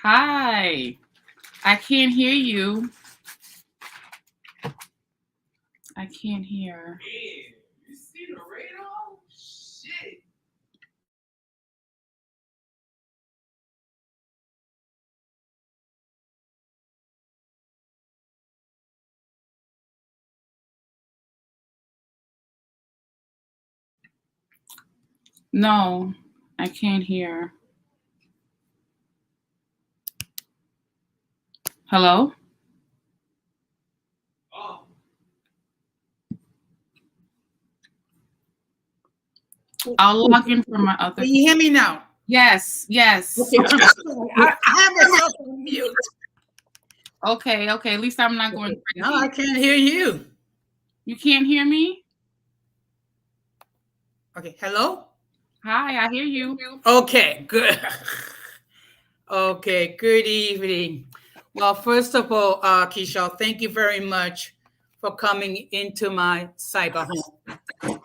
Hi. I can't hear you. I can't hear. Man, you see the radar? Shit. No, I can't hear. Hello? Oh, I'll log in from my other. Can you hear me now? Yes. Okay, I'm sorry. I have myself on mute. Okay. At least I'm not going Okay, crazy. now I can't hear you. You can't hear me? Okay, hello? Hi, I hear you. Okay, good. Okay, good evening. Well, first of all, Keisha, thank you very much for coming into my cyber home.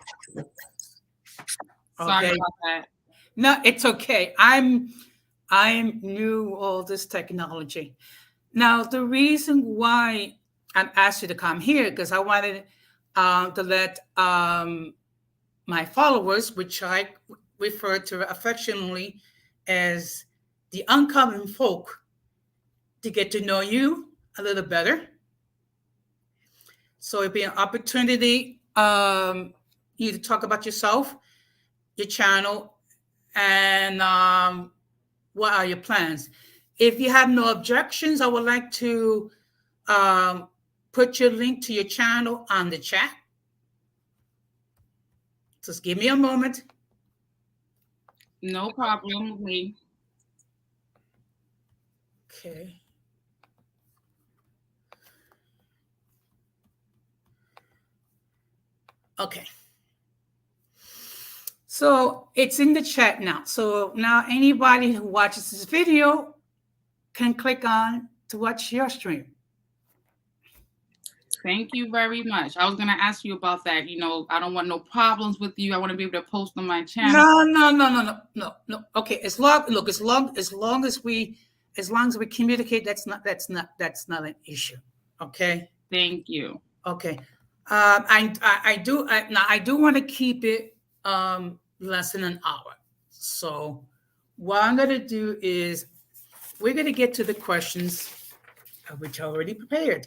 Sorry Okay. about that. No, it's okay. I'm new all this technology. Now, the reason why I'm asked you to come here because I wanted to let my followers, which I refer to affectionately as the uncommon folk, to get to know you a little better. So it'd be an opportunity you to talk about yourself, your channel, and what are your plans. If you have no objections, I would like to um, put your link to your channel on the chat. Just give me a moment. No problem. Wait. Okay. Okay. So it's in the chat now. So now anybody who watches this video can click on to watch your stream. Thank you very much. I was gonna ask you about that. I don't want no problems with you. I want to be able to post on my channel. No. Okay, as long as we communicate, that's not an issue. Okay. Thank you. Okay. I do want to keep it less than an hour. So what I'm gonna do is we're gonna get to the questions which I already prepared.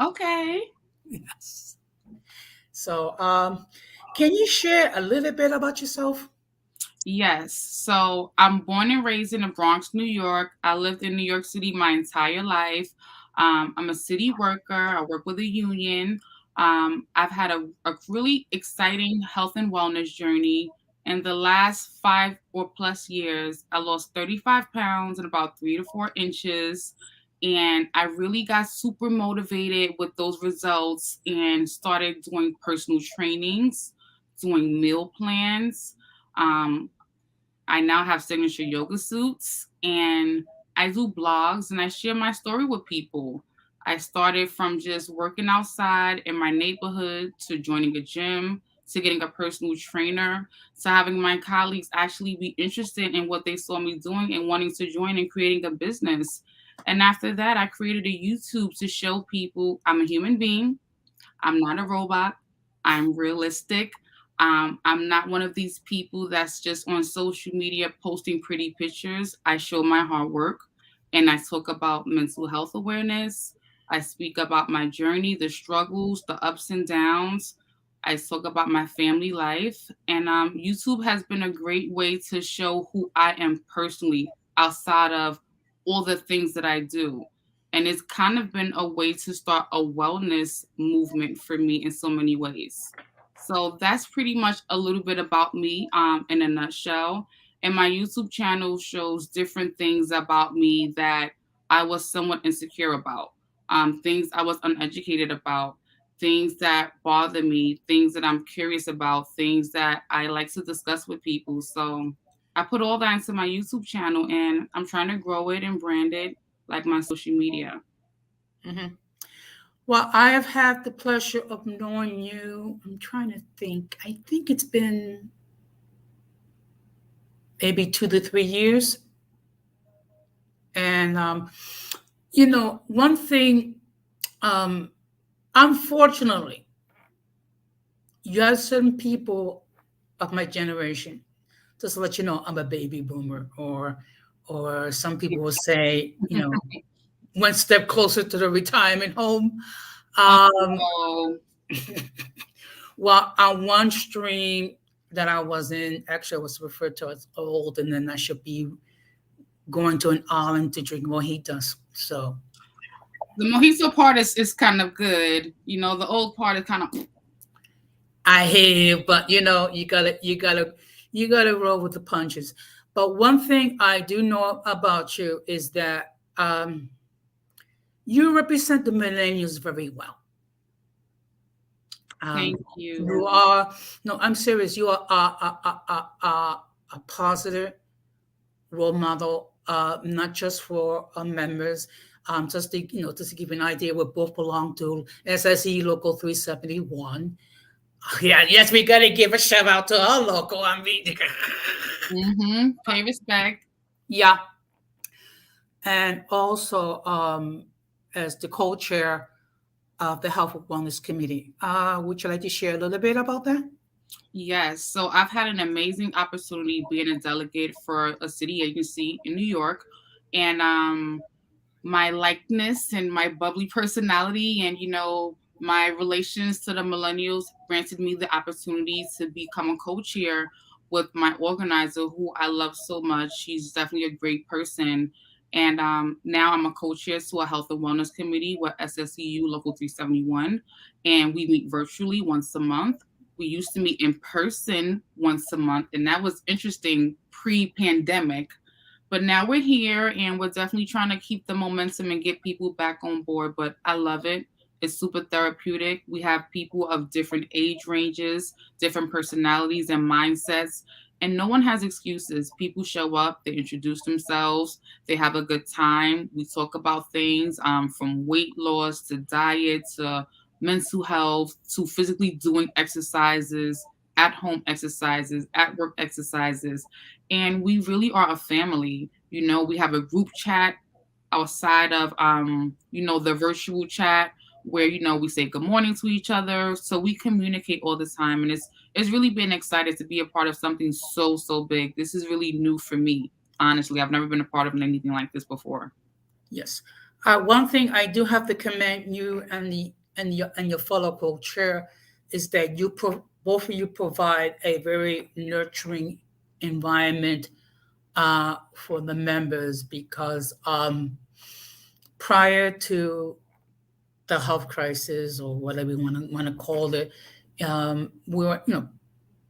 Okay. Yes. So can you share a little bit about yourself? Yes. So I'm born and raised in the Bronx, New York. I lived in New York City my entire life. I'm a city worker. I work with a union. I've had a really exciting health and wellness journey. In the last 5 or plus years, I lost 35 pounds in about 3 to 4 inches. And I really got super motivated with those results and started doing personal trainings, doing meal plans. Um, I now have signature yoga suits and I do blogs and I share my story with people. I started from just working outside in my neighborhood to joining a gym to getting a personal trainer to having my colleagues actually be interested in what they saw me doing and wanting to join and creating a business. And after that, I created a YouTube to show people I'm a human being. I'm not a robot. I'm realistic. I'm not one of these people that's just on social media posting pretty pictures. I show my hard work and I talk about mental health awareness. I speak about my journey, the struggles, the ups and downs. I talk about my family life. And YouTube has been a great way to show who I am personally outside of all the things that I do. And it's kind of been a way to start a wellness movement for me in so many ways. So that's pretty much a little bit about me in a nutshell. And my YouTube channel shows different things about me that I was somewhat insecure about, things I was uneducated about, things that bother me, things that I'm curious about, things that I like to discuss with people. So I put all that into my YouTube channel and I'm trying to grow it and brand it like my social media. Mm-hmm. Well, I have had the pleasure of knowing you. I'm trying to think. I think it's been maybe 2 to 3 years. And one thing, um, unfortunately, you have certain people of my generation. Just to let you know, I'm a baby boomer, or some people will say, one step closer to the retirement home. Um, Oh, well, on one stream that I was in, actually, I was referred to as old, and then I should be going to an island to drink mojitos. So the mojito part is kind of good. The old part is kind of. I hear you, but you gotta roll with the punches. But one thing I do know about you is that you represent the millennials very well. Thank You you. are no, I'm serious. You are a positive role model, not just for our members. Just to give you an idea, we both belong to SSE Local 371. Yeah, yes, we gotta give a shout out to our local. I mean, Pay respect. yeah, and also as the co-chair of the Health and Wellness Committee. Would you like to share a little bit about that? Yes. So I've had an amazing opportunity being a delegate for a city agency in New York. And my likeness and my bubbly personality and my relations to the millennials granted me the opportunity to become a co-chair with my organizer who I love so much. She's definitely a great person. And now I'm a co-chair to a health and wellness committee with SSCU Local 371. And we meet virtually once a month. We used to meet in person once a month, and that was interesting pre-pandemic, but now we're here and we're definitely trying to keep the momentum and get people back on board. But I love it. It's super therapeutic. We have people of different age ranges, different personalities and mindsets, and no one has excuses. People show up, they introduce themselves, they have a good time. We talk about things from weight loss to diet to mental health to physically doing exercises, at home exercises, at work exercises, and we really are a family. We have a group chat outside of the virtual chat where we say good morning to each other, so we communicate all the time, and it's really been excited to be a part of something so big. This is really new for me. Honestly, I've never been a part of anything like this before. Yes. One thing I do have to commend you and your fellow co-chair is that both of you provide a very nurturing environment for the members because prior to the health crisis or whatever we want to call it, we were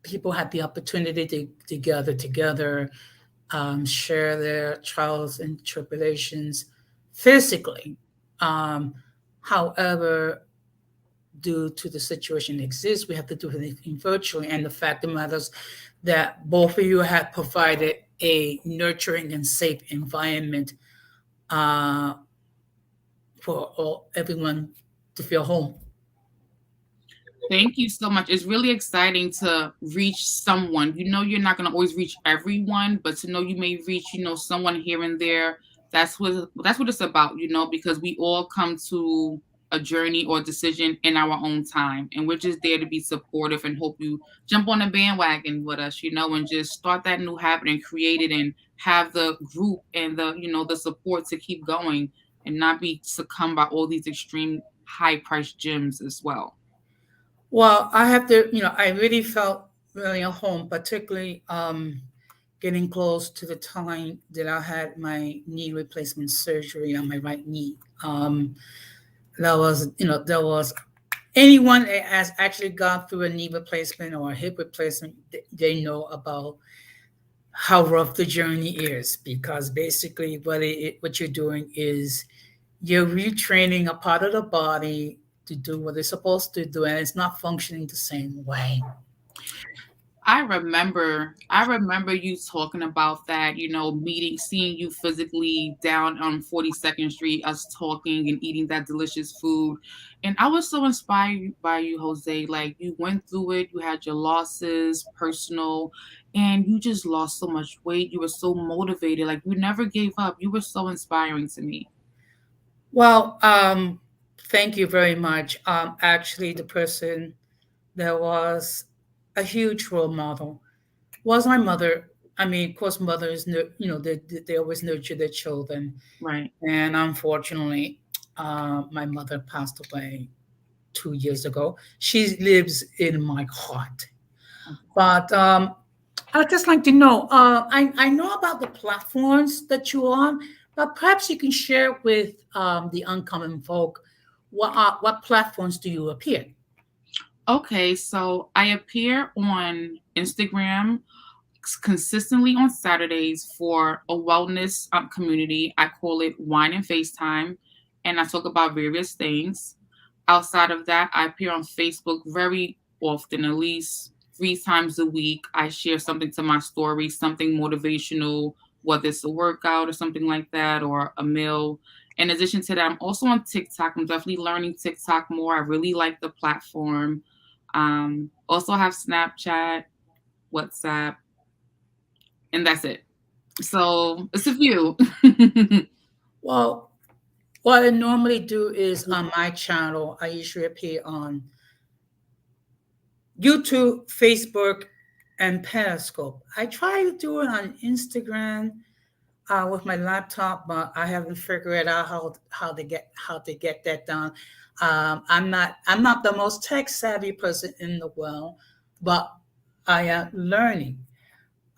people had the opportunity to gather together, share their trials and tribulations physically. Um, However, due to the situation that exists, we have to do everything virtually. And the fact of the matter is that both of you have provided a nurturing and safe environment uh, for everyone to feel home. Thank you so much. It's really exciting to reach someone. You're not going to always reach everyone, but to know you may reach, someone here and there. That's what it's about, because we all come to a journey or decision in our own time, and we're just there to be supportive and hope you jump on the bandwagon with us, and just start that new habit and create it and have the group and the support to keep going and not be succumbed by all these extreme high priced gyms as well. Well, I have to, I really felt really at home, particularly getting close to the time that I had my knee replacement surgery on my right knee. There was anyone that has actually gone through a knee replacement or a hip replacement, they know about how rough the journey is because basically what you're doing is you're retraining a part of the body to do what it's supposed to do, and it's not functioning the same way. I remember you talking about that, meeting, seeing you physically down on 42nd Street, us talking and eating that delicious food. And I was so inspired by you, Jose. Like, you went through it, you had your losses, personal, and you just lost so much weight. You were so motivated. Like, you never gave up. You were so inspiring to me. Well, thank you very much. Actually, the person that was a huge role model was my mother. I mean, of course, mothers, they always nurture their children. Right. And unfortunately, my mother passed away 2 years ago. She lives in my heart. But I'd just like to know, I know about the platforms that you're on, but perhaps you can share with the uncommon folk what platforms do you appear? Okay, so I appear on Instagram consistently on Saturdays for a wellness community. I call it Wine and FaceTime, and I talk about various things. Outside of that, I appear on Facebook very often, at least 3 times a week. I share something to my story, something motivational, whether it's a workout or something like that, or a meal. In addition to that, I'm also on TikTok. I'm definitely learning TikTok more. I really like the platform. Also have Snapchat, WhatsApp, and that's it. So it's a few. Well, what I normally do is on my channel, I usually appear on YouTube, Facebook, and Periscope. I try to do it on Instagram with my laptop, but I haven't figured out how to get that done. I'm not the most tech savvy person in the world, but I am learning.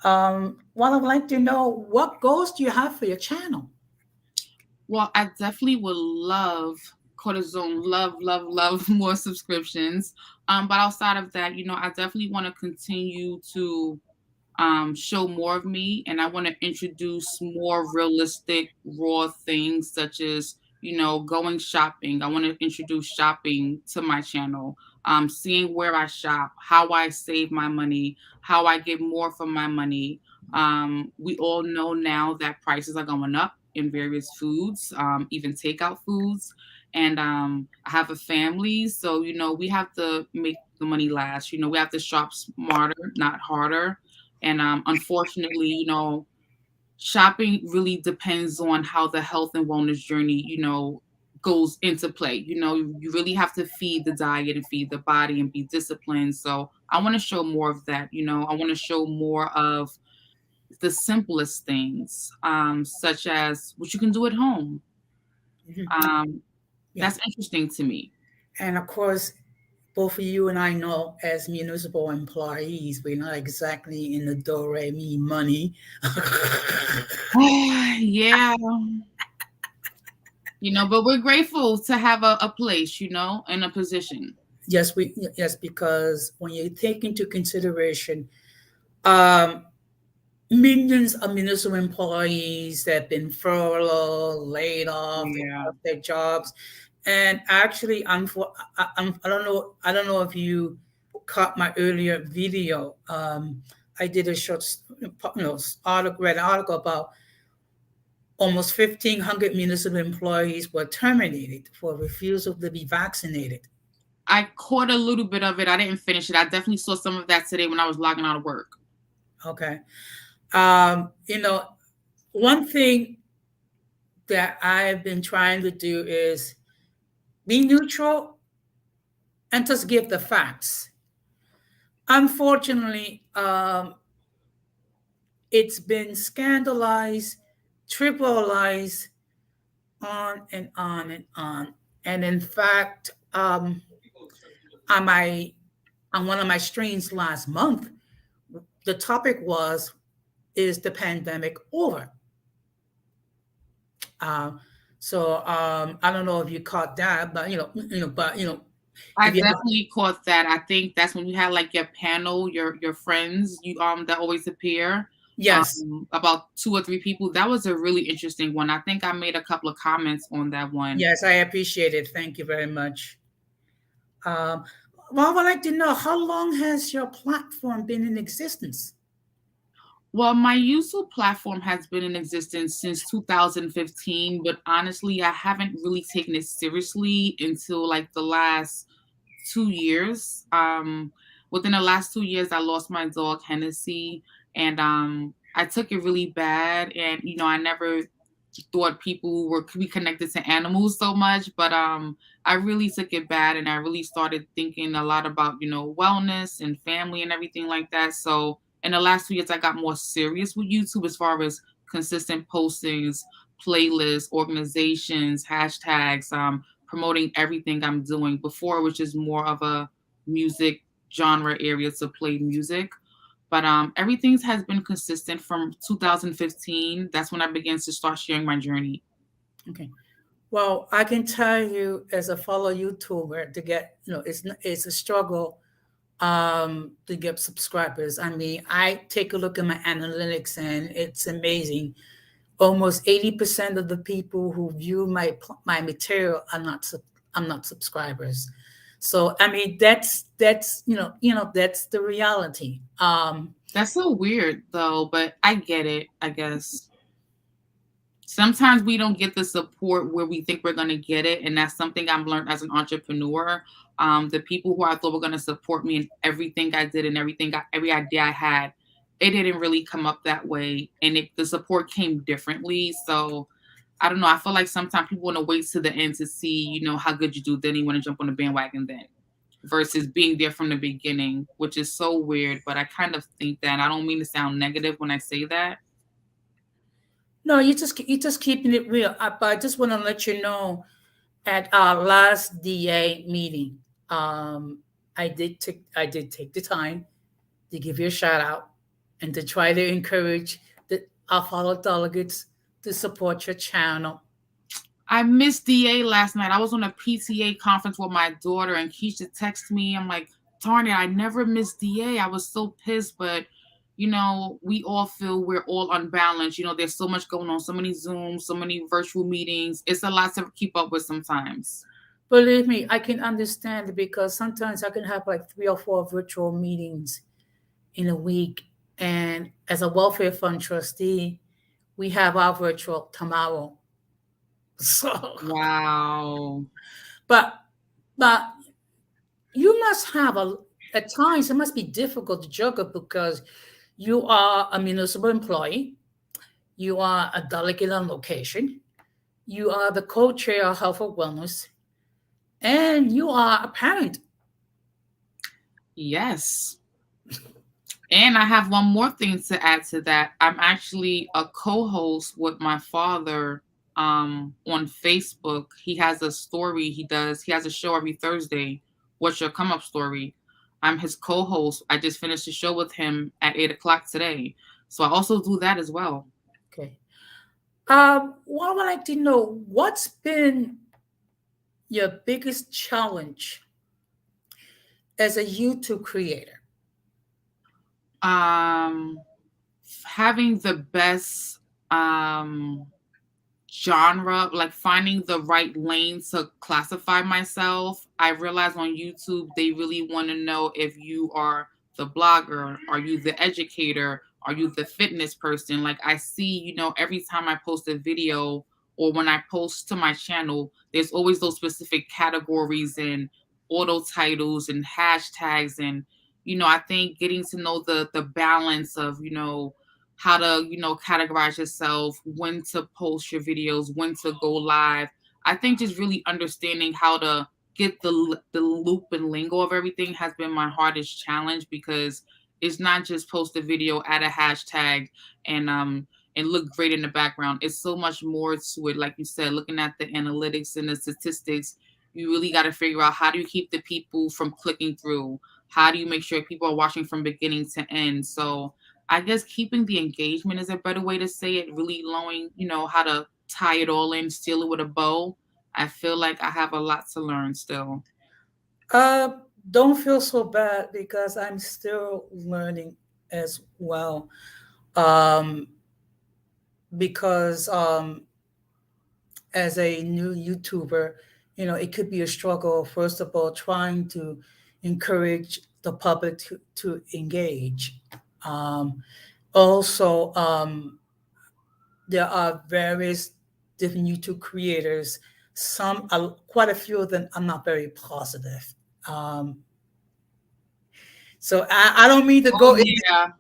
Well, I'd like to know what goals do you have for your channel? Well, I definitely would love cortisone, love more subscriptions. But outside of that, I definitely want to continue to show more of me, and I want to introduce more realistic, raw things such as going shopping. I want to introduce shopping to my channel, seeing where I shop, how I save my money, how I get more from my money. We all know now that prices are going up in various foods, even takeout foods. And I have a family, so we have to make the money last. We have to shop smarter, not harder. And unfortunately, shopping really depends on how the health and wellness journey, goes into play. You really have to feed the diet and feed the body and be disciplined. So I want to show more of that. I want to show more of the simplest things, such as what you can do at home. Mhm. Um, Yeah. that's interesting to me. And of course, both of you and I know as municipal employees, we're not exactly in the do re mi money. Yeah, but we're grateful to have a place, and a position. Yes, because when you take into consideration um, millions of municipal employees that have been furloughed, laid off, they Yeah. lost their jobs, and actually, I don't know if you caught my earlier video. I did a short, read an article about almost 1,500 municipal employees were terminated for refusal to be vaccinated. I caught a little bit of it. I didn't finish it. I definitely saw some of that today when I was logging out of work. Okay. Um, you know, One thing that I've been trying to do is be neutral and just give the facts. Unfortunately, it's been scandalized, trivialized, on and on and on. And in fact, on my on one of my streams last month, the topic was, "Is the pandemic over?" Uh, so I don't know if you caught that, but I if you have, definitely caught that. I think that's when you had like your panel, your friends, you that always appear. yes, About two or three people. That was a really interesting one. I think I made a couple of comments on that one. yes, I appreciate it. Thank you very much. Um, Well, I would like to know how long has your platform been in existence? Well, my YouTube platform has been in existence since 2015, but honestly, I haven't really taken it seriously until like the last 2 years. Within the last 2 years, I lost my dog Hennessy, and I took it really bad. And I never thought people were could be connected to animals so much, but I really took it bad, and I really started thinking a lot about wellness and family and everything like that. So in the last 2 years, I got more serious with YouTube as far as consistent postings, playlists, organizations, hashtags, promoting everything I'm doing. Before, which is more of a music genre area to play music. But everything has been consistent from 2015. That's when I began to start sharing my journey. Okay. Well, I can tell you as a fellow YouTuber to get, it's a struggle to get subscribers. I mean, I take a look at my analytics and it's amazing. Almost 80% of the people who view my material are not subscribers. So I mean that's that's the reality. That's so weird though, but I get it, I guess. Sometimes we don't get the support where we think we're going to get it, and that's something I've learned as an entrepreneur. The people who I thought were going to support me in everything I did and every idea I had, it didn't really come up that way, and the support came differently. So I don't know. I feel like sometimes people want to wait to the end to see, how good you do. Then you want to jump on the bandwagon then, versus being there from the beginning, which is so weird. But I kind of think that I don't mean to sound negative when I say that. No, you just keeping it real. But I just want to let you know at our last DA meeting, I did take the time to give you a shout out and to try to encourage our fellow delegates to support your channel. I missed DA last night. I was on a PTA conference with my daughter, and Keisha texted me. I'm like, darn it, I never missed DA. I was so pissed, but we all feel we're all unbalanced. There's so much going on, so many Zooms, so many virtual meetings. It's a lot to keep up with sometimes. Believe me, I can understand because sometimes I can have like 3 or 4 virtual meetings in a week. And as a welfare fund trustee, we have our virtual tomorrow. So, Wow. but but you must have a at times it must be difficult to juggle because you are a municipal employee, you are a delegate on location, you are the co-chair of health and wellness, and you are a parent. Yes. And I have one more thing to add to that. I'm actually a co-host with my father on Facebook. He has a story he does. He has a show every Thursday. What's your come up story? I'm his co-host. I just finished a show with him at 8 o'clock today. So I also do that as well. Okay. What I would like to know, what's been your biggest challenge as a YouTube creator? Um Having the best genre, like finding the right lane to classify myself. I realize on YouTube they really want to know if you are the blogger, are you the educator, are you the fitness person. Like I see, every time I post a video or when I post to my channel, there's always those specific categories and auto titles and hashtags. And I think getting to know the balance of how to categorize yourself, when to post your videos, when to go live. I think just really understanding how to get the loop and lingo of everything has been my hardest challenge, because it's not just post a video, add a hashtag, and look great in the background. It's so much more to it. Like you said, looking at the analytics and the statistics, you really got to figure out, how do you keep the people from clicking through? How do you make sure people are watching from beginning to end? So I guess keeping the engagement is a better way to say it, really knowing, how to tie it all in, seal it with a bow. I feel like I have a lot to learn still. Uh, don't feel so bad because I'm still learning as well. Um, because as a new YouTuber, it could be a struggle. First of all, trying to, encourage the public to engage. Um, Also, there are various different YouTube creators. Some, quite a few of them, are not very positive. Um, so I don't mean to Oh go in. yeah.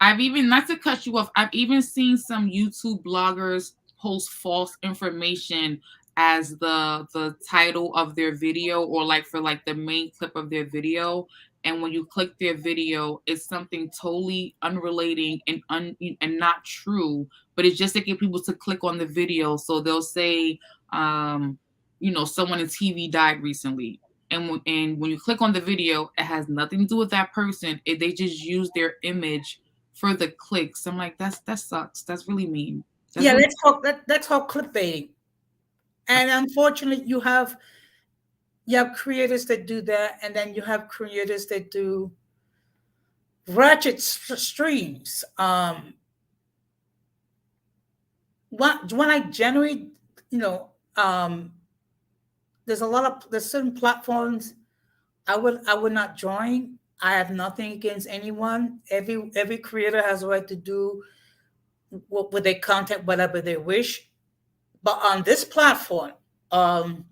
I've even, not to cut you off, I've even seen some YouTube bloggers post false information as the title of their video, or like for like the main clip of their video. And when you click their video, it's something totally unrelating and and not true, but it's just to get people to click on the video. So they'll say, um, someone in TV died recently. And when you click on the video, it has nothing to do with that person. They just use their image for the clicks. I'm like, that sucks. That's really mean. That's Yeah, really that's called clickbaiting. And unfortunately, you have creators that do that, and then you have creators that do ratchet streams. When I generate, you know, there's certain platforms I would not join. I have nothing against anyone. Every creator has a right to do with their content whatever they wish. But on um,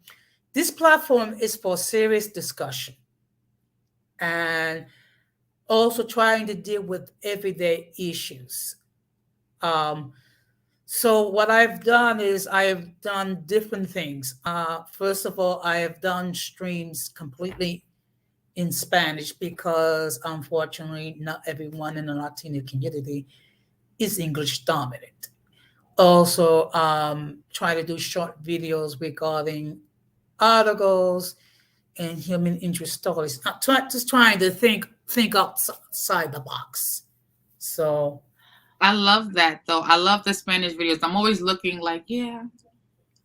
this platform is for serious discussion and also trying to deal with everyday issues. Um, so what I've done is I have done different things. First of all, I have done streams completely in Spanish because unfortunately not everyone in the Latino community is English dominant. Also, try to do short videos regarding articles and human interest stories. Just trying to think outside the box. So I love that though. I love the Spanish videos. I'm always looking like, yeah,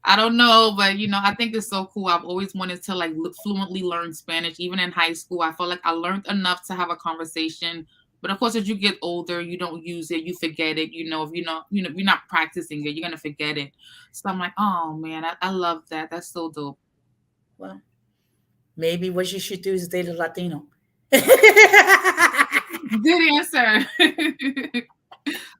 I don't know, but I think it's so cool. I've always wanted to like fluently learn Spanish. Even in high school, I felt like I learned enough to have a conversation. But of course, as you get older, you don't use it, you forget it. If you're not practicing it, you're gonna forget it. So I'm like, oh man, I love that. That's so dope. well, maybe what you should do is date a Latino. Good answer.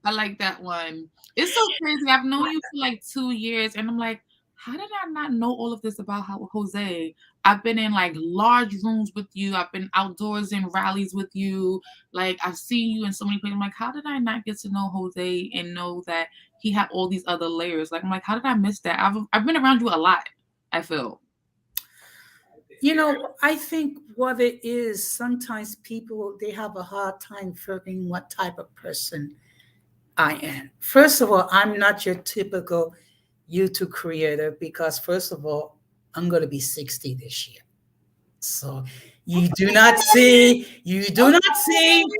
I like that one. It's so crazy. I've known you for like 2 years, and I'm like, how did I not know all of this about Jose? I've been in like large rooms with you. I've been outdoors in rallies with you. Like I've seen you in so many places. I'm like, how did I not get to know Jose and know that he had all these other layers? Like I'm like, how did I miss that? I've been around you a lot. I feel. I think what it is, sometimes people they have a hard time figuring what type of person I am. First of all, I'm not your typical YouTube creator because first of all, I'm going to be 60 this year. So you do not see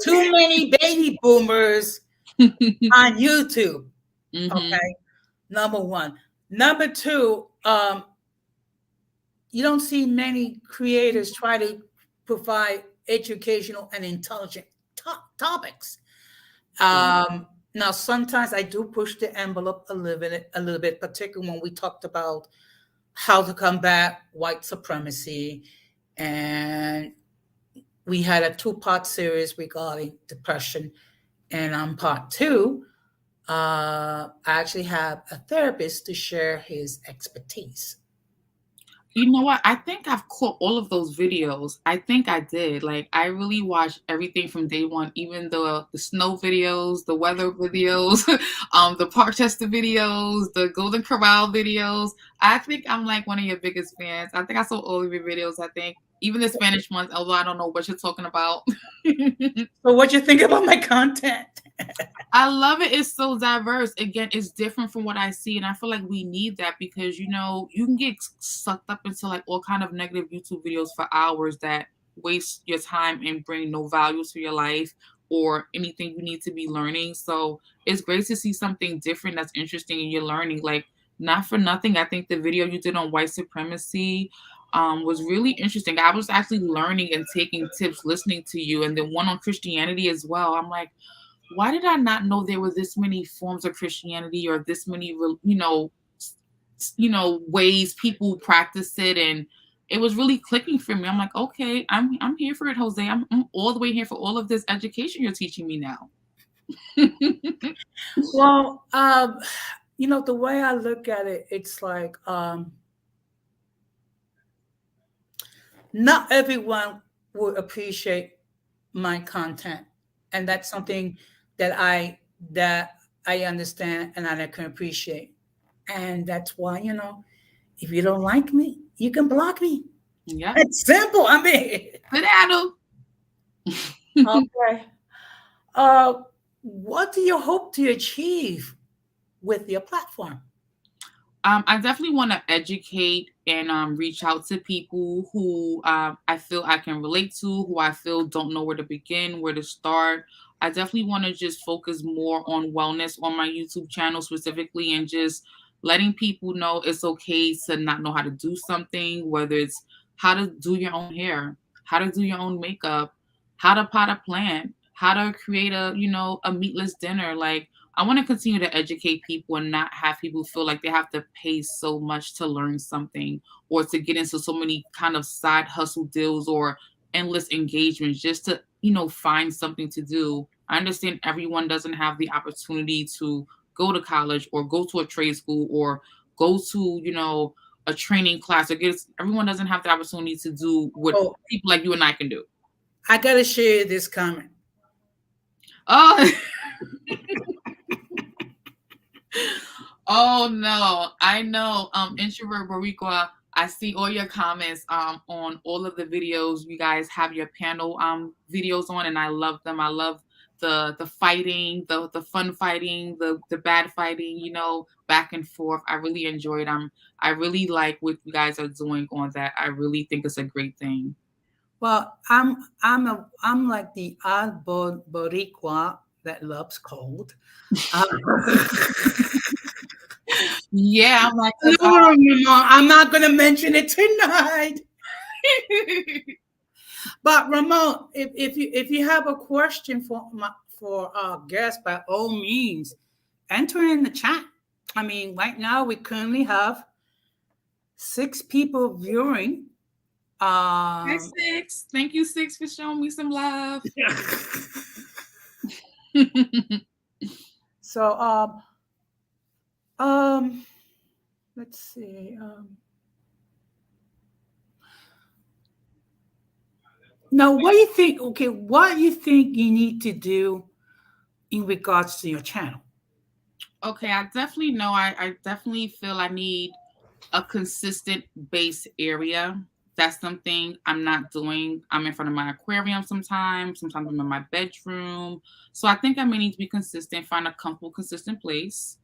too many baby boomers on YouTube. Hmm. Okay. Number one. Number two, you don't see many creators try to provide educational and intelligent topics. Now, sometimes I do push the envelope a little bit, particularly when we talked about how to combat white supremacy, and we had a two-part series regarding depression. And on part two, I actually have a therapist to share his expertise. You know what? I think I've caught all of those videos. I think I did. Like I really watched everything from day one, even the snow videos, the weather videos, the park tester videos, the Golden Corral videos. I think I'm like one of your biggest fans. I think I saw all of your videos. I think even the Spanish ones, although I don't know what you're talking about. So, what you think about my content? I love it. It's so diverse. Again, it's different from what I see, and I feel like we need that because you can get sucked up into like all kind of negative YouTube videos for hours that waste your time and bring no value to your life or anything you need to be learning. So it's great to see something different that's interesting and you're learning. Like not for nothing, I think the video you did on white supremacy was really interesting. I was actually learning and taking tips listening to you, and then one on Christianity as well. I'm like, why did I not know there were this many forms of Christianity or this many, ways people practice it? And it was really clicking for me. I'm like, okay, I'm here for it, Jose. I'm all the way here for all of this education you're teaching me now. Well, the way I look at it, it's like not everyone will appreciate my content, and that's something that I understand and that I can appreciate, and that's why if you don't like me, you can block me. Yep. It's simple. I mean, But Adam. okay. Uh, what do you hope to achieve with your platform? I definitely want to educate and reach out to people who I feel I can relate to, who I feel don't know where to begin, where to start. I definitely want to just focus more on wellness on my YouTube channel specifically, and just letting people know it's okay to not know how to do something, whether it's how to do your own hair, how to do your own makeup, how to pot a plant, how to create a meatless dinner. Like, I want to continue to educate people and not have people feel like they have to pay so much to learn something, or to get into so many kind of side hustle deals or endless engagements just to, find something to do. I understand everyone doesn't have the opportunity to go to college or go to a trade school or go to, a training class, or everyone doesn't have the opportunity to do what Oh, people like you and I can do. I gotta share this comment. Oh, oh no, I know. Introvert Boricua, I see all your comments on all of the videos you guys have your panel videos on, and I love them. I love the fighting, the fun fighting, the bad fighting, back and forth. I really enjoy it. I really like what you guys are doing on that. I really think it's a great thing. Well, I'm like the oddball Boricua that loves cold. Uh, Yeah, I'm like, no, no, no, I'm not gonna mention it tonight. But Ramon, if you have a question for our guest, by all means, enter in the chat. I mean, right now we currently have 6 people viewing. Hi, Um, Six. Thank you, Six, for showing me some love. so um, let's see. Now, what do you think? Okay, what do you think you need to do in regards to your channel? Okay, I definitely know. I definitely feel I need a consistent base area. That's something I'm not doing. I'm in front of my aquarium sometimes. Sometimes I'm in my bedroom. So I think I may need to be consistent, find a comfortable, consistent place.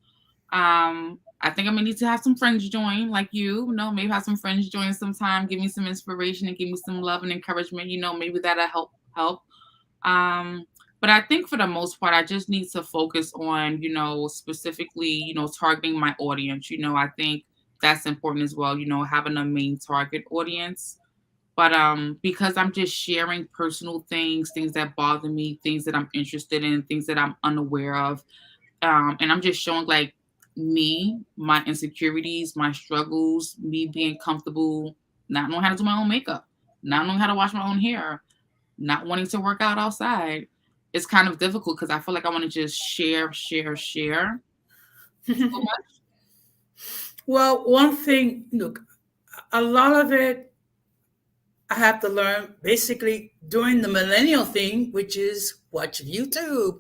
I think I'm gonna need to have some friends join, like maybe have some friends join sometime, give me some inspiration and give me some love and encouragement. Maybe that'll help. Um, but I think for the most part, I just need to focus on, specifically, targeting my audience. I think that's important as well, having a main target audience. But because I'm just sharing personal things that bother me, things that I'm interested in, things that I'm unaware of, and I'm just showing like me, my insecurities, my struggles, me being comfortable, not knowing how to do my own makeup, not knowing how to wash my own hair, not wanting to work out outside. It's kind of difficult because I feel like I want to just share so much. Well, one thing, look, a lot of it I have to learn basically doing the millennial thing, which is watch YouTube.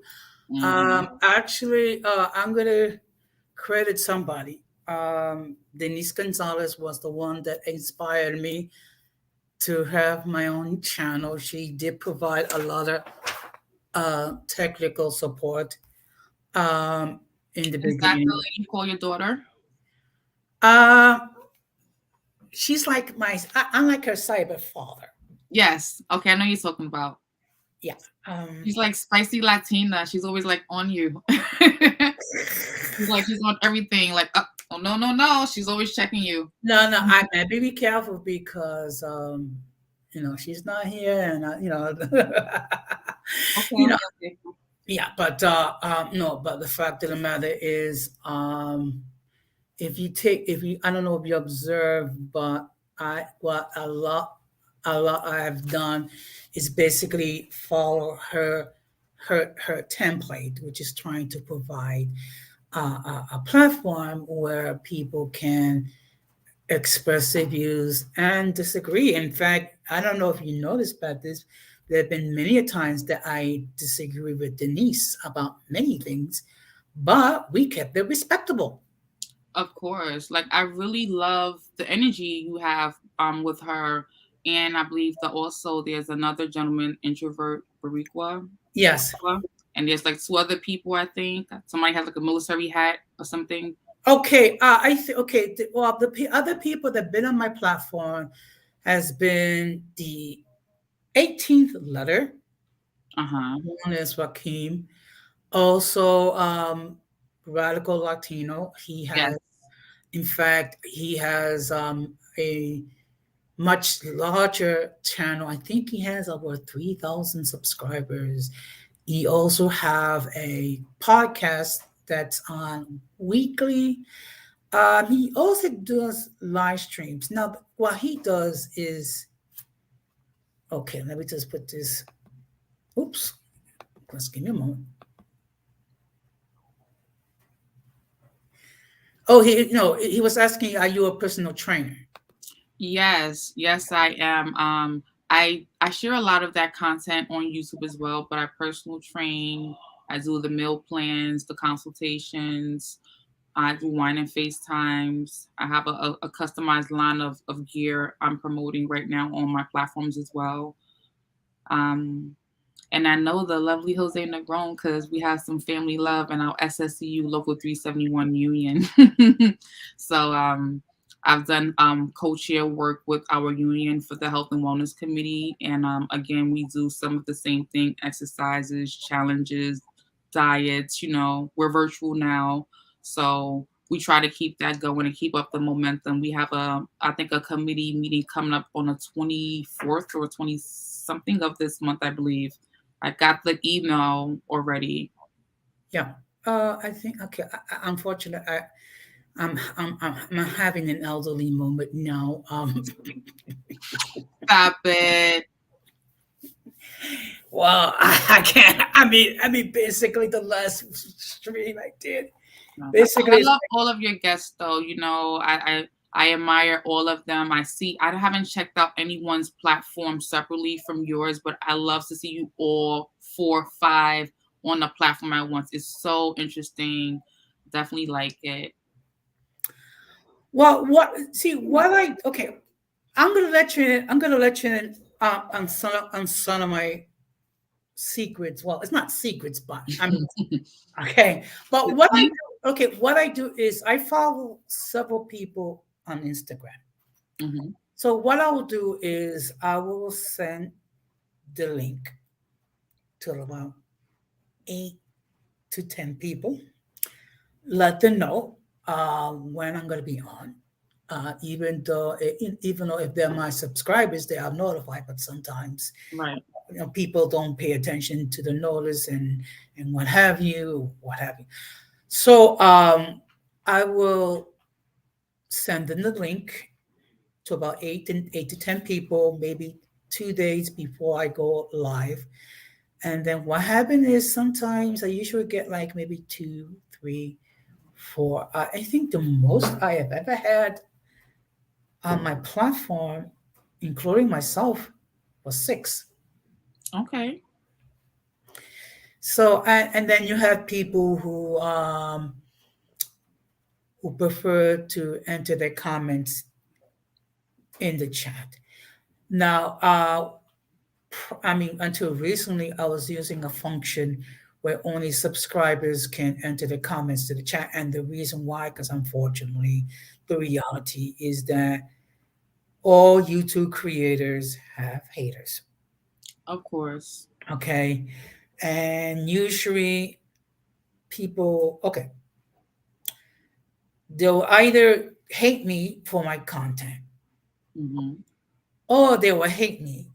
Mhm. Actually, I'm going to credit somebody. Denise Gonzalez was the one that inspired me to have my own channel. She did provide a lot of technical support in the Is that the beginning. lady you call your daughter? Uh, she's like I'm like her cyber father. Yes. Okay, I know you're talking about. Yeah. She's like spicy Latina. She's always like on you. She's like she's on everything. Like, oh no, no, no. She's always checking you. No, no, I maybe be careful because she's not here, and Okay, you know, okay, okay. yeah. But no, but the fact of the matter is, if you I don't know if you observe, but I what a lot I've done is basically follow her template, which is trying to provide a platform where people can express their views and disagree. In fact, I don't know if you noticed about this. There have been many a times that I disagree with Denise about many things, but we kept it respectable. Of course. Like I really love the energy you have with her. And I believe that also there's another gentleman, introvert Bariqua. Yes. And there's like two other people, I think. Somebody has like a military hat or something. Okay. Okay. Well, other people that have been on my platform has been the 18th letter. Uh-huh. One is Rakim. Also, Radical Latino. He has, Yes. in fact, he has a much larger channel. I think he has over 3,000 subscribers. He also have a podcast that's on weekly. He also does live streams. Now, what he does is okay. Let me just put this. Oops. Let's give me a moment. Oh, he was asking, are you a personal trainer? Yes, yes, I am. I share a lot of that content on YouTube as well, but I personal train. I do the meal plans, the consultations. I do wine and FaceTimes. I have a customized line of gear I'm promoting right now on my platforms as well. Um, and I know the lovely Jose Negron because we have some family love in our SSCU Local 371 Union. So I've done co-chair work with our union for the Health and Wellness Committee. And again, we do some of the same thing, exercises, challenges, diets. We're virtual now. So we try to keep that going and keep up the momentum. We have I think a committee meeting coming up on the 24th or 20 something of this month, I believe. I got the email already. Yeah. I think okay. Unfortunately, I'm having an elderly moment now. Stop it. Well, I can't. Basically, the last stream I did, No. I basically, it's love all of your guests, though. I admire all of them. I haven't checked out anyone's platform separately from yours, but I love to see you all 4, 5 on the platform at once. It's so interesting. Definitely like it. well, what? See, what I okay. I'm gonna let you in. I'm gonna let you in on some of my secrets. Well, it's not secrets, but I mean, okay. But what I do, okay, what I do is I follow several people on Instagram. Hmm. So what I will do is I will send the link to about 8 to 10 people, let them know when I'm going to be on. Even though if they're my subscribers, they are notified, but sometimes Right. people don't pay attention to the notice and what have you. So I will send them the link to about 8 to 10 people, maybe 2 days before I go live. And then what happened is sometimes I usually get like maybe two, three, four. I think the most I have ever had on my platform, including myself, was six. Okay. So and then you have people who prefer to enter their comments in the chat. Now, until recently, I was using a function where only subscribers can enter the comments to the chat. And the reason why, because unfortunately, the reality is that all YouTube creators have haters. Of course. Okay. And usually okay, they'll either hate me for my content Hmm. or they will hate me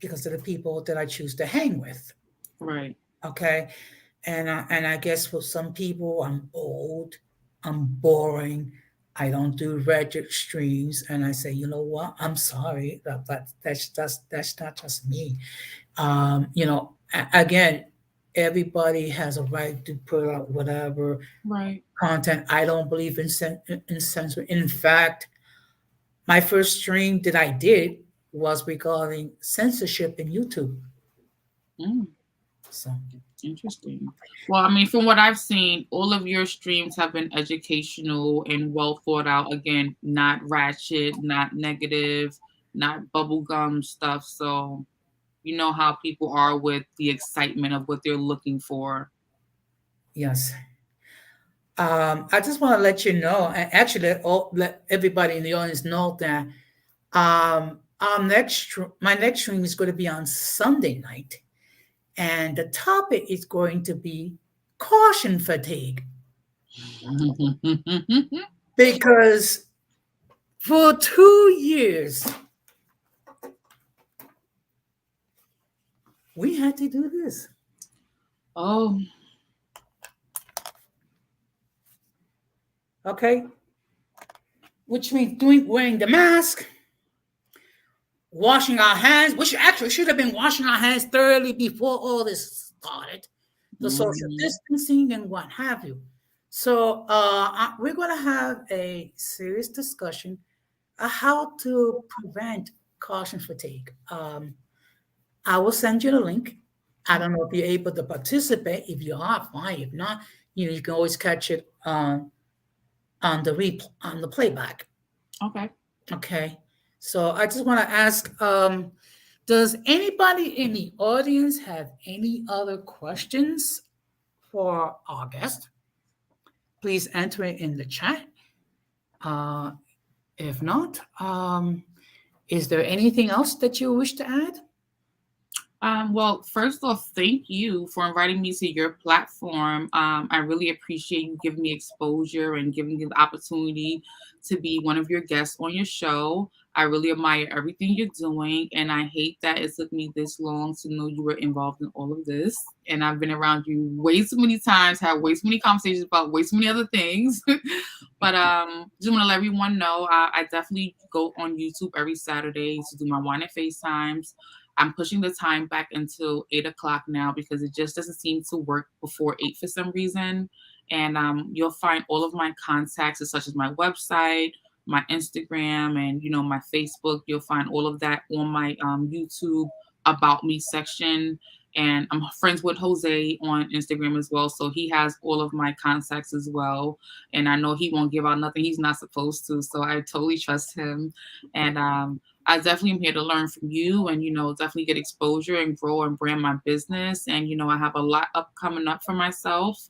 because of the people that I choose to hang with. Right. Okay. And I guess for some people, I'm old, I'm boring, I don't do rigid streams, and I say, you know what? I'm sorry, that's not just me. Again, everybody has a right to put out whatever Right. content. I don't believe in censor. In fact, my first stream that I did was regarding censorship in YouTube. Mm, So interesting. Well, I mean, from what I've seen, all of your streams have been educational and well thought out. Again, not ratchet, not negative, not bubblegum stuff. So you know how people are with the excitement of what they're looking for. yes, I just want to let you know, and actually let everybody in the audience know that my next stream is going to be on Sunday night, and the topic is going to be caution fatigue, because for 2 years we had to do this. Oh, Okay, which means doing wearing the mask, washing our hands, which actually should have been washing our hands thoroughly before all this started, the social mhm. distancing and what have you. So we're going to have a serious discussion how to prevent caution fatigue. I will send you the link. I don't know if you're able to participate. If you are, fine. If not, you can always catch it on the playback. Okay. Okay. So I just want to ask, does anybody in the audience have any other questions for our guest? Please enter it in the chat. Uh, if not, is there anything else that you wish to add? Well, first off, thank you for inviting me to your platform. I really appreciate you giving me exposure and giving me the opportunity to be one of your guests on your show. I really admire everything you're doing, and I hate that it took me this long to know you were involved in all of this. And I've been around you way too many times, had way too many conversations about way too many other things. But just want to let everyone know I definitely go on YouTube every Saturday to do my wine and FaceTimes. I'm pushing the time back until 8 o'clock now because it just doesn't seem to work before 8 for some reason. And you'll find all of my contacts, such as my website, my Instagram, and my Facebook. You'll find all of that on my YouTube about me section. And I'm friends with Jose on Instagram as well, so he has all of my contacts as well. And I know he won't give out nothing he's not supposed to, so I totally trust him. And I definitely am here to learn from you and, definitely get exposure and grow and brand my business. And, I have a lot coming up for myself.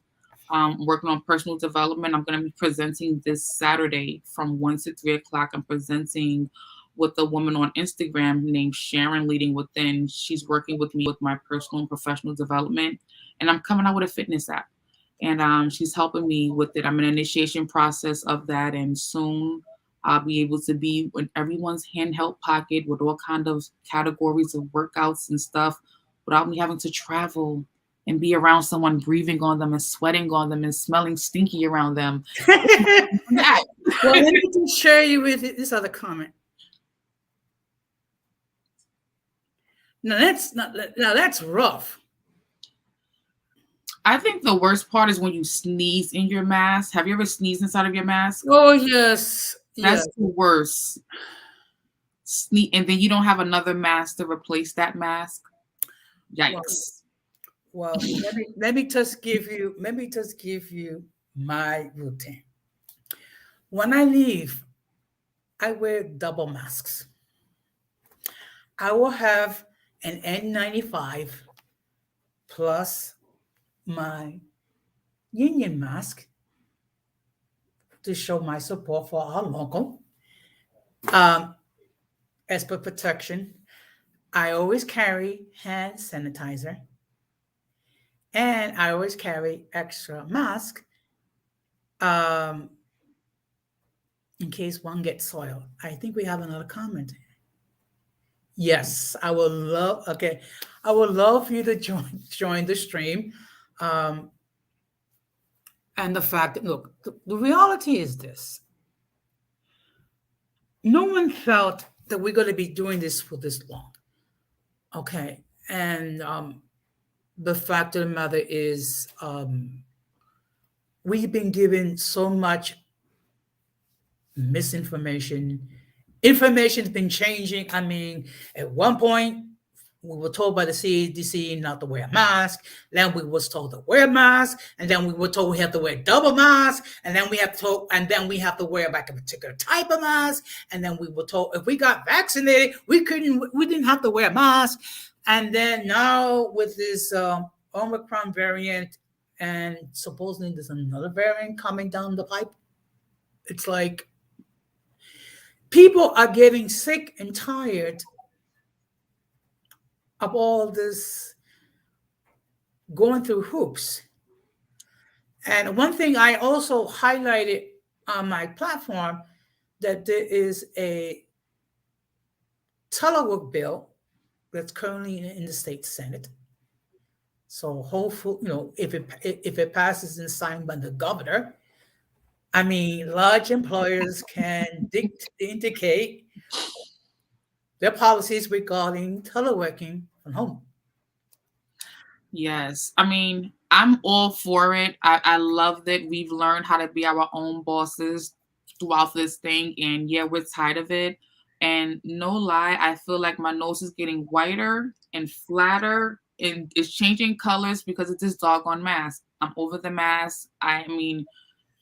Working on personal development. I'm going to be presenting this Saturday from 1 to 3 o'clock. I'm presenting with a woman on Instagram named Sharon Leading Within. She's working with me with my personal and professional development. And I'm coming out with a fitness app. And she's helping me with it. I'm in initiation process of that. And soon I'll be able to be in everyone's handheld pocket with all kind of categories of workouts and stuff without me having to travel and be around someone breathing on them and sweating on them and smelling stinky around them. That. Well, let me just share you with this other comment. Now that's rough. I think the worst part is when you sneeze in your mask. Have you ever sneezed inside of your mask? Oh yes, That's yes. the worst. And then you don't have another mask to replace that mask. Yikes. Well, let me just give you my routine. When I leave, I wear double masks. I will have an N95 plus my union mask to show my support for our local. Um, as per protection, I always carry hand sanitizer and I always carry extra mask um, in case one gets soiled. I think we have another comment. Yes, I will love. Okay, I would love you to join the stream. Um, and the fact that look, the reality is this: no one felt that we're going to be doing this for this long. Okay. And the fact of the matter is, we've been given so much misinformation. Information's been changing. I mean, at one point, we were told by the CDC not to wear a mask. Then we was told to wear a mask, and then we were told we have to wear double mask, and then we have to wear like a particular type of mask. And then we were told if we got vaccinated, we didn't have to wear a mask. And then now with this Omicron variant, and supposedly there's another variant coming down the pipe. It's like people are getting sick and tired of all this going through hoops. And one thing I also highlighted on my platform that there is a telework bill that's currently in the state senate. So hopefully, if it passes and signed by the governor, I mean, large employers can indicate their policies regarding teleworking from home. Yes. I mean, I'm all for it. I love that we've learned how to be our own bosses throughout this thing. And yeah, we're tired of it. And no lie, I feel like my nose is getting whiter and flatter and it's changing colors because of this doggone mask. I'm over the mask. I mean,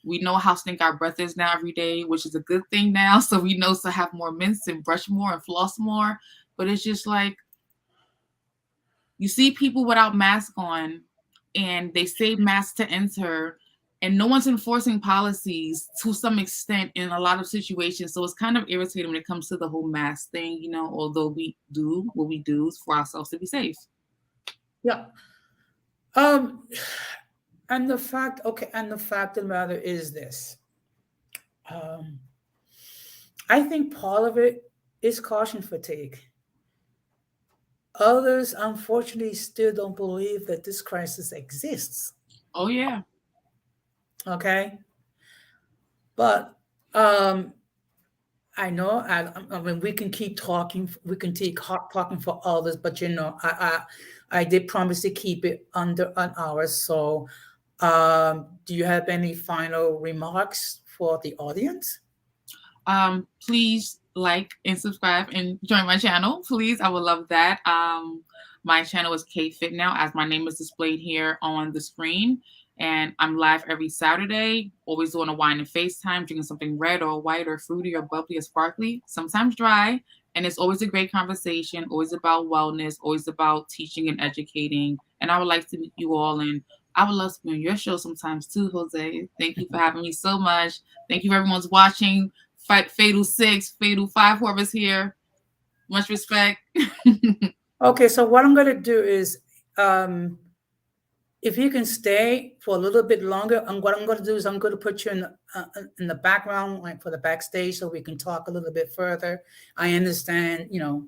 we know how stink our breath is now every day, which is a good thing now. So we know to have more mints and brush more and floss more. But it's just like, you see people without masks on and they say masks to enter and no one's enforcing policies to some extent in a lot of situations. So it's kind of irritating when it comes to the whole mask thing, although we do what we do for ourselves to be safe. Yeah. Um, and the fact of the matter is this. Um, I think part of it is caution fatigue. Others, unfortunately, still don't believe that this crisis exists. Oh, yeah. Okay, but um, I know. I mean, we can keep talking. We can keep talking for others, but I did promise to keep it under an hour. So, do you have any final remarks for the audience? Please like and subscribe and join my channel, please. I would love that. My channel is KFITNOW, as my name is displayed here on the screen. And I'm live every Saturday, always doing a wine and FaceTime, drinking something red or white or fruity or bubbly or sparkly, sometimes dry. And it's always a great conversation, always about wellness, always about teaching and educating. And I would like to meet you all. And I would love to be on your show sometimes too, Jose. Thank you for having me so much. Thank you for everyone's watching. Fight Fatal 6, Fatal 5, whoever's here. Much respect. Okay, so what I'm going to do is, if you can stay for a little bit longer, and what I'm going to do is I'm going to put you in the background, like for the backstage, so we can talk a little bit further. I understand, you're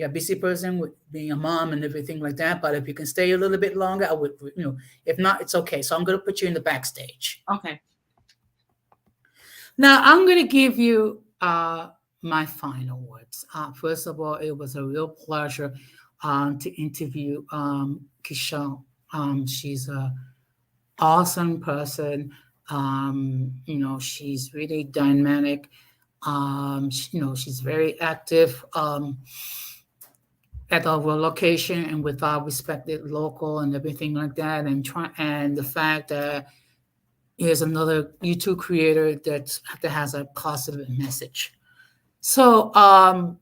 a busy person with being a mom and everything like that, but if you can stay a little bit longer, I would, if not, it's okay. So I'm going to put you in the backstage. Okay. Now I'm going to give you my final words. First of all, it was a real pleasure to interview Kishon. She's a awesome person. She's really dynamic. She's very active at our location and with our respected local and everything like that. And the fact that here's another YouTube creator that has a positive message. So I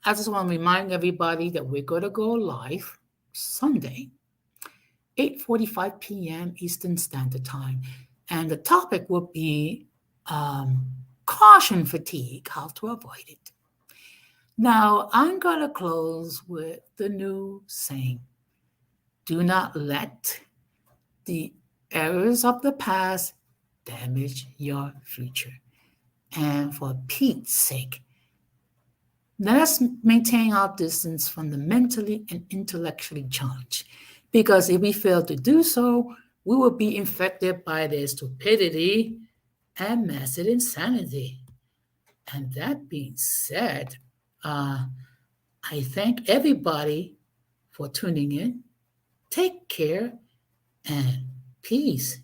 just want to remind everybody that we're going to go live Sunday, 8:45 p.m. Eastern Standard Time. And the topic will be caution fatigue, how to avoid it. Now, I'm going to close with the new saying, do not let the errors of the past damage your future. And for Pete's sake, let us maintain our distance from the mentally and intellectually challenged. Because if we fail to do so, we will be infected by their stupidity and massive insanity. And that being said, uh, I thank everybody for tuning in. Take care and peace.